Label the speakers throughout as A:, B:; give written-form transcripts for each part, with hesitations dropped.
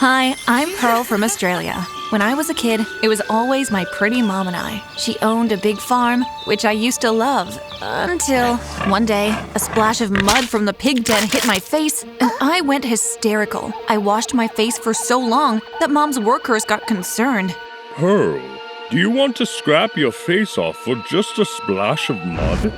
A: Hi, I'm Pearl from Australia. When I was a kid, it was always my pretty mom and I. She owned a big farm, which I used to love, until one day, a splash of mud from the pig den hit my face, and I went hysterical. I washed my face for so long that Mom's workers got concerned.
B: Pearl, do you want to scrap your face off for just a splash of mud?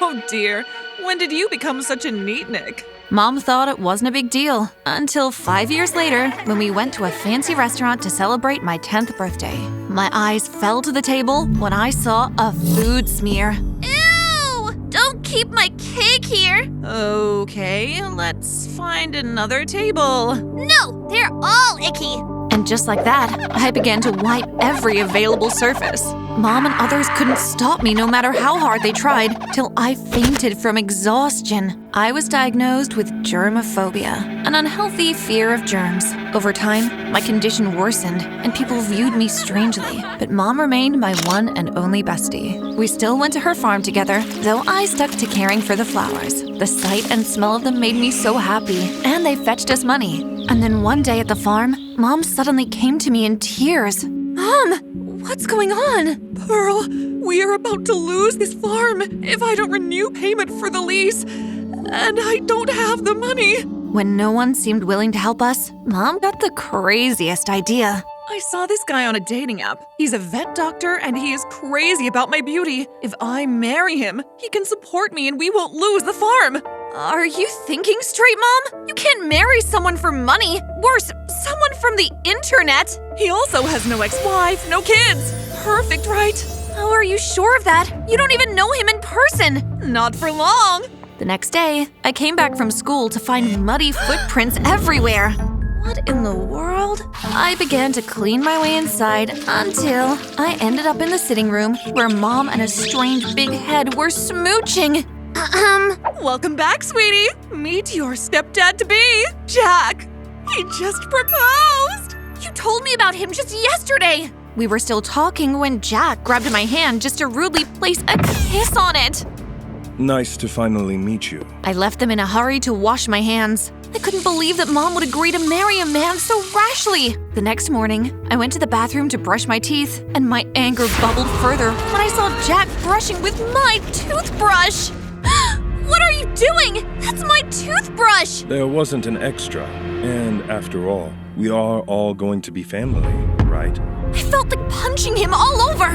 C: Oh dear, when did you become such a neatnik?
A: Mom thought it wasn't a big deal, until 5 years later, when we went to a fancy restaurant to celebrate my 10th birthday. My eyes fell to the table when I saw a food smear.
D: Ew! Don't keep my cake here!
C: Okay, let's find another table.
D: No, they're all icky!
A: And just like that, I began to wipe every available surface. Mom and others couldn't stop me no matter how hard they tried, till I fainted from exhaustion. I was diagnosed with germophobia, an unhealthy fear of germs. Over time, my condition worsened, and people viewed me strangely. But Mom remained my one and only bestie. We still went to her farm together, though I stuck to caring for the flowers. The sight and smell of them made me so happy, and they fetched us money. And then one day at the farm, Mom suddenly came to me in tears.
C: Mom, what's going on? Pearl, we are about to lose this farm if I don't renew payment for the lease, and I don't have the money.
A: When no one seemed willing to help us, Mom got the craziest idea.
C: I saw this guy on a dating app. He's a vet doctor and he is crazy about my beauty. If I marry him, he can support me and we won't lose the farm.
A: Are you thinking straight, Mom? You can't marry someone for money. Worse, someone from the internet.
C: He also has no ex-wife, no kids. Perfect, right?
A: How are you sure of that? You don't even know him in person.
C: Not for long.
A: The next day, I came back from school to find muddy footprints everywhere. What in the world? I began to clean my way inside until I ended up in the sitting room where Mom and a strange big head were smooching.
C: Welcome back, sweetie. Meet your stepdad-to-be, Jack. He just proposed.
A: You told me about him just yesterday. We were still talking when Jack grabbed my hand just to rudely place a kiss on it.
B: Nice to finally meet you.
A: I left them in a hurry to wash my hands. I couldn't believe that Mom would agree to marry a man so rashly. The next morning, I went to the bathroom to brush my teeth, and my anger bubbled further when I saw Jack brushing with my toothbrush.
D: What are you doing? That's my toothbrush!
B: There wasn't an extra. And after all, we are all going to be family, right?
A: I felt like punching him all over.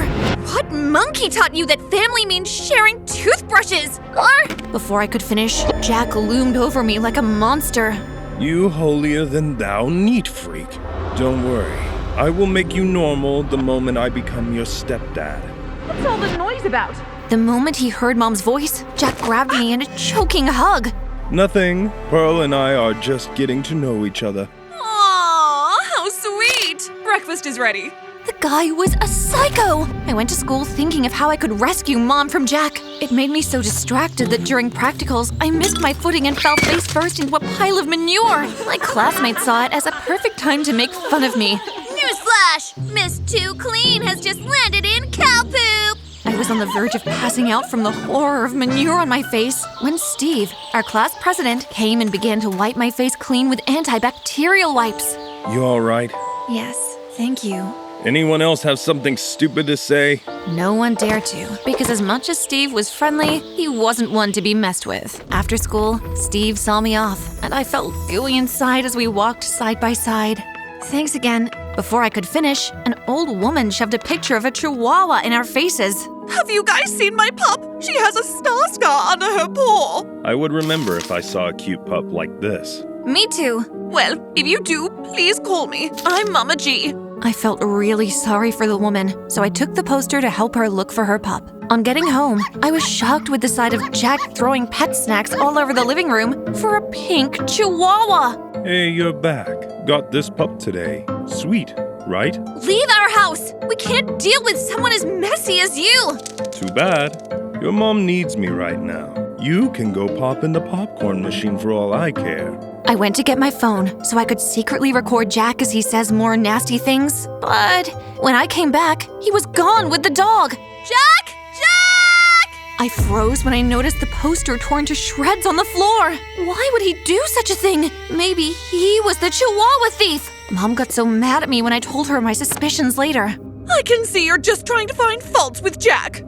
D: What monkey taught you that family means sharing toothbrushes? Or…
A: Before I could finish, Jack loomed over me like a monster.
B: You holier-than-thou neat freak. Don't worry. I will make you normal the moment I become your stepdad.
C: What's all the noise about?
A: The moment he heard Mom's voice, Jack grabbed me in a choking hug.
B: Nothing. Pearl and I are just getting to know each other.
C: Aww, how sweet. Breakfast is ready.
A: The guy was a psycho! I went to school thinking of how I could rescue Mom from Jack. It made me so distracted that during practicals, I missed my footing and fell face first into a pile of manure. My classmates saw it as a perfect time to make fun of me.
D: Newsflash! Miss Too Clean has just landed in cow poop!
A: I was on the verge of passing out from the horror of manure on my face when Steve, our class president, came and began to wipe my face clean with antibacterial wipes.
B: You all right?
A: Yes, thank you.
B: Anyone else have something stupid to say?
A: No one dared to, because as much as Steve was friendly, he wasn't one to be messed with. After school, Steve saw me off, and I felt gooey inside as we walked side by side. Thanks again. Before I could finish, an old woman shoved a picture of a chihuahua in our faces.
C: Have you guys seen my pup? She has a star under her paw.
B: I would remember if I saw a cute pup like this.
A: Me too.
C: Well, if you do, please call me. I'm Mama G.
A: I felt really sorry for the woman, so I took the poster to help her look for her pup. On getting home, I was shocked with the sight of Jack throwing pet snacks all over the living room for a pink chihuahua.
B: Hey, you're back. Got this pup today. Sweet, right?
D: Leave our house! We can't deal with someone as messy as you!
B: Too bad. Your mom needs me right now. You can go pop in the popcorn machine for all I care.
A: I went to get my phone so I could secretly record Jack as he says more nasty things, but when I came back, he was gone with the dog.
D: Jack! Jack!
A: I froze when I noticed the poster torn to shreds on the floor. Why would he do such a thing? Maybe he was the chihuahua thief. Mom got so mad at me when I told her my suspicions later.
C: I can see you're just trying to find faults with Jack.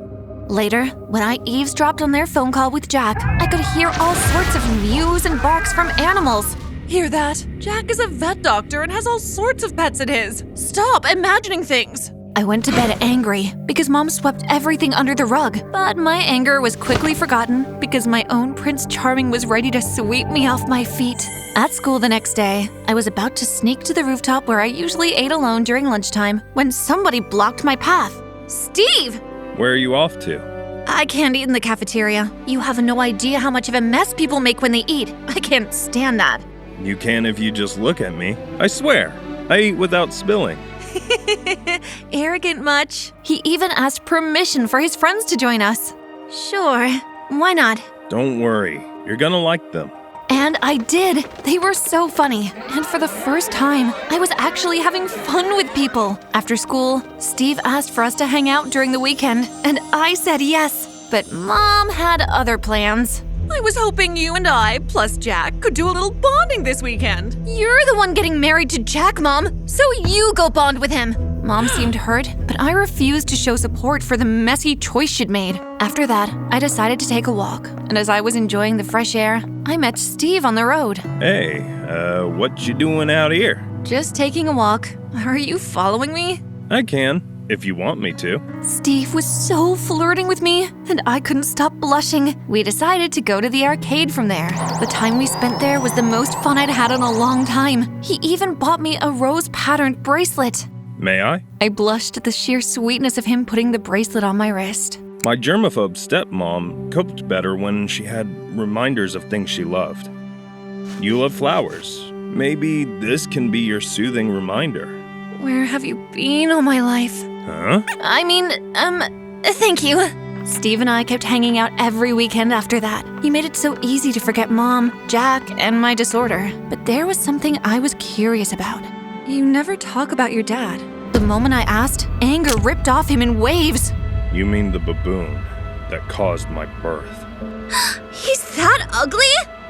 A: Later, when I eavesdropped on their phone call with Jack, I could hear all sorts of mews and barks from animals.
C: Hear that? Jack is a vet doctor and has all sorts of pets in his. Stop imagining things.
A: I went to bed angry because Mom swept everything under the rug. But my anger was quickly forgotten because my own Prince Charming was ready to sweep me off my feet. At school the next day, I was about to sneak to the rooftop where I usually ate alone during lunchtime when somebody blocked my path.
D: Steve!
B: Where are you off to?
A: I can't eat in the cafeteria. You have no idea how much of a mess people make when they eat. I can't stand that.
B: You can if you just look at me. I swear, I eat without spilling.
C: Arrogant much?
A: He even asked permission for his friends to join us. Sure, why not?
B: Don't worry, you're gonna like them.
A: And I did. They were so funny. And for the first time, I was actually having fun with people. After school, Steve asked for us to hang out during the weekend, and I said yes. But Mom had other plans.
C: I was hoping you and I, plus Jack, could do a little bonding this weekend.
D: You're the one getting married to Jack, Mom, so you go bond with him.
A: Mom seemed hurt, but I refused to show support for the messy choice she'd made. After that, I decided to take a walk, and as I was enjoying the fresh air, I met Steve on the road.
B: Hey, what you doing out here?
A: Just taking a walk. Are you following me?
B: I can, if you want me to.
A: Steve was so flirting with me, and I couldn't stop blushing. We decided to go to the arcade from there. The time we spent there was the most fun I'd had in a long time. He even bought me a rose-patterned bracelet.
B: May I?
A: I blushed at the sheer sweetness of him putting the bracelet on my wrist.
B: My germaphobe stepmom coped better when she had reminders of things she loved. You love flowers. Maybe this can be your soothing reminder.
A: Where have you been all my life?
B: Huh?
A: Thank you. Steve and I kept hanging out every weekend after that. He made it so easy to forget Mom, Jack, and my disorder. But there was something I was curious about.
C: You never talk about your dad.
A: The moment I asked, anger ripped off him in waves.
B: You mean the baboon that caused my birth.
D: He's that ugly?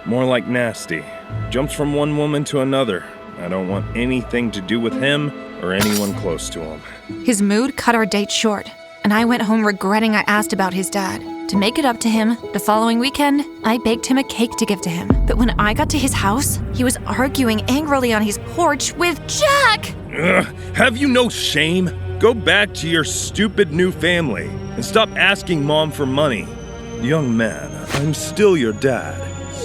B: More like nasty. Jumps from one woman to another. I don't want anything to do with him or anyone close to him.
A: His mood cut our date short, and I went home regretting I asked about his dad. To make it up to him, the following weekend, I baked him a cake to give to him. But when I got to his house, he was arguing angrily on his porch with Jack!
B: Ugh, have you no shame? Go back to your stupid new family and stop asking Mom for money. Young man, I'm still your dad.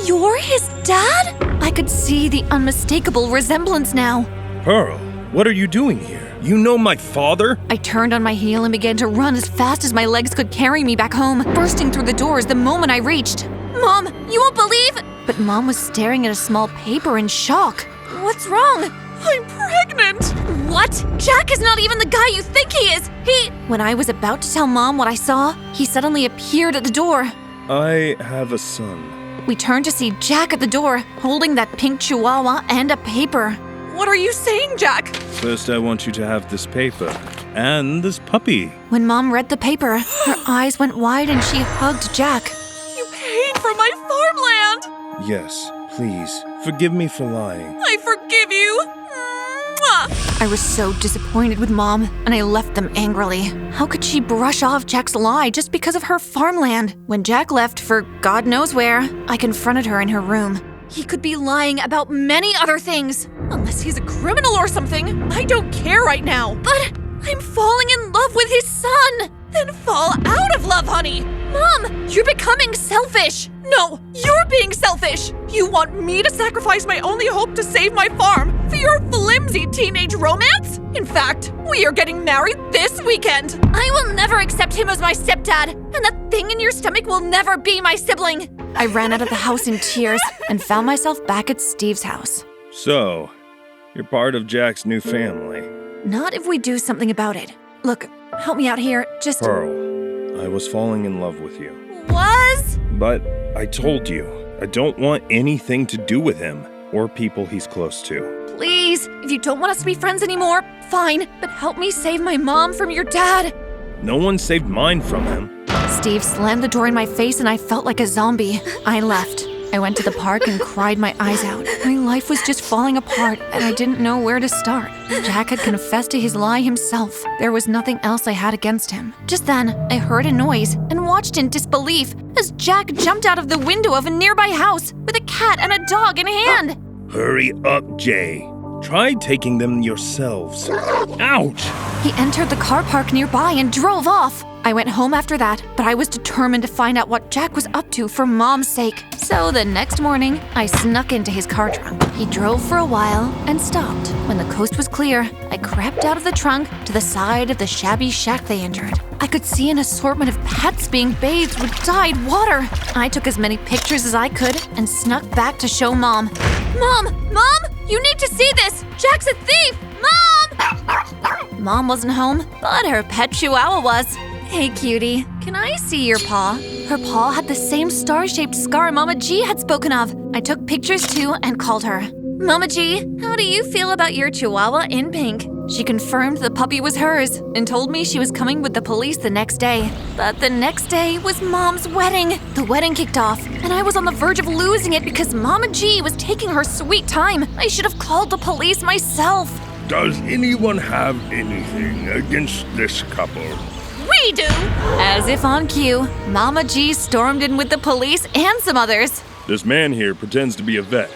A: You're his dad? I could see the unmistakable resemblance now.
B: Pearl, what are you doing here? You know my father?
A: I turned on my heel and began to run as fast as my legs could carry me back home, bursting through the doors the moment I reached.
D: Mom, you won't believe…
A: But Mom was staring at a small paper in shock.
D: What's wrong?
C: I'm pregnant!
D: What? Jack is not even the guy you think he is!
A: When I was about to tell Mom what I saw, he suddenly appeared at the door.
B: I have a son.
A: We turned to see Jack at the door, holding that pink chihuahua and a paper.
C: What are you saying, Jack?
B: First, I want you to have this paper and this puppy.
A: When Mom read the paper, her eyes went wide and she hugged Jack.
C: You paid for my farmland!
B: Yes, please, forgive me for lying.
C: I forgive you! Mwah!
A: I was so disappointed with Mom, and I left them angrily. How could she brush off Jack's lie just because of her farmland? When Jack left for God knows where, I confronted her in her room.
D: He could be lying about many other things.
C: Unless he's a criminal or something. I don't care right now.
D: But I'm falling in love with his son.
C: Then fall out of love, honey.
D: Mom, you're becoming selfish.
C: No, you're being selfish. You want me to sacrifice my only hope to save my farm for your flimsy teenage romance? In fact, we are getting married this weekend.
D: I will never accept him as my stepdad, and that thing in your stomach will never be my sibling.
A: I ran out of the house in tears and found myself back at Steve's house.
B: So, you're part of Jack's new family.
A: Not if we do something about it. Look, help me out here, just…
B: Pearl, I was falling in love with you.
D: Was?
B: But I told you, I don't want anything to do with him or people he's close to.
D: Please, if you don't want us to be friends anymore, fine, but help me save my mom from your dad.
B: No one saved mine from him.
A: Steve slammed the door in my face and I felt like a zombie. I left. I went to the park and cried my eyes out. My life was just falling apart, and I didn't know where to start. Jack had confessed to his lie himself. There was nothing else I had against him. Just then, I heard a noise and watched in disbelief as Jack jumped out of the window of a nearby house with a cat and a dog in hand.
B: Hurry up, Jay. Try taking them yourselves. Ouch!
A: He entered the car park nearby and drove off. I went home after that, but I was determined to find out what Jack was up to for Mom's sake. So the next morning, I snuck into his car trunk. He drove for a while and stopped. When the coast was clear, I crept out of the trunk to the side of the shabby shack they entered. I could see an assortment of pets being bathed with dyed water. I took as many pictures as I could and snuck back to show Mom.
D: Mom! You need to see this! Jack's a thief! Mom!
A: Mom wasn't home, but her pet chihuahua was. Hey, cutie, can I see your paw? Her paw had the same star-shaped scar Mama G had spoken of. I took pictures too and called her. Mama G, how do you feel about your chihuahua in pink? She confirmed the puppy was hers and told me she was coming with the police the next day. But the next day was Mom's wedding. The wedding kicked off, and I was on the verge of losing it because Mama G was taking her sweet time. I should have called the police myself.
B: Does anyone have anything against this couple?
C: We do!
A: As if on cue, Mama G stormed in with the police and some others.
B: This man here pretends to be a vet.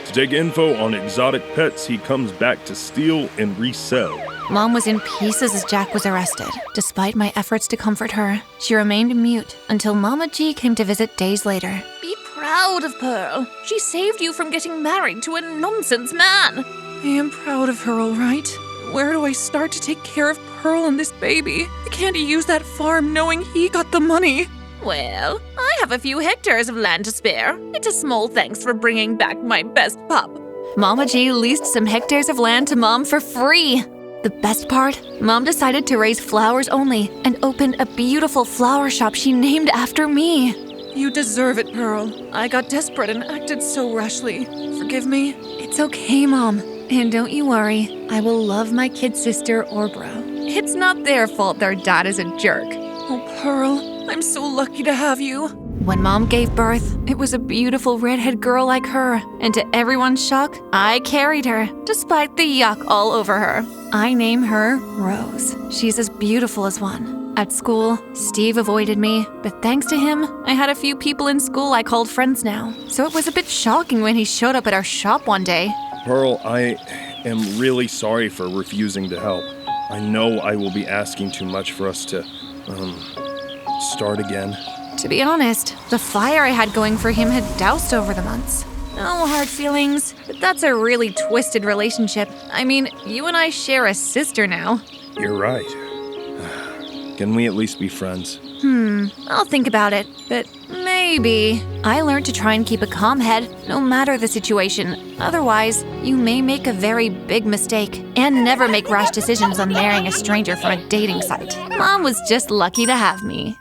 B: To take info on exotic pets he comes back to steal and resell.
A: Mom was in pieces as Jack was arrested. Despite my efforts to comfort her, she remained mute until Mama G came to visit days later.
D: Be proud of Pearl. She saved you from getting married to a nonsense man.
C: I am proud of her, all right. Where do I start to take care of Pearl and this baby? I can't use that farm knowing he got the money.
D: Well, I have a few hectares of land to spare. It's a small thanks for bringing back my best pup.
A: Mama G leased some hectares of land to Mom for free. The best part? Mom decided to raise flowers only and opened a beautiful flower shop she named after me.
C: You deserve it, Pearl. I got desperate and acted so rashly. Forgive me.
A: It's okay, Mom. And don't you worry, I will love my kid sister or bro. It's not their fault their dad is a jerk.
C: Oh, Pearl, I'm so lucky to have you.
A: When Mom gave birth, it was a beautiful redhead girl like her. And to everyone's shock, I carried her, despite the yuck all over her. I name her Rose. She's as beautiful as one. At school, Steve avoided me, but thanks to him, I had a few people in school I called friends now. So it was a bit shocking when he showed up at our shop one day.
B: Pearl, I am really sorry for refusing to help. I know I will be asking too much for us to, start again.
A: To be honest, the fire I had going for him had doused over the months. No hard feelings, but that's a really twisted relationship. I mean, you and I share a sister now.
B: You're right. Can we at least be friends?
A: I'll think about it, but maybe. I learned to try and keep a calm head, no matter the situation. Otherwise, you may make a very big mistake and never make rash decisions on marrying a stranger from a dating site. Mom was just lucky to have me.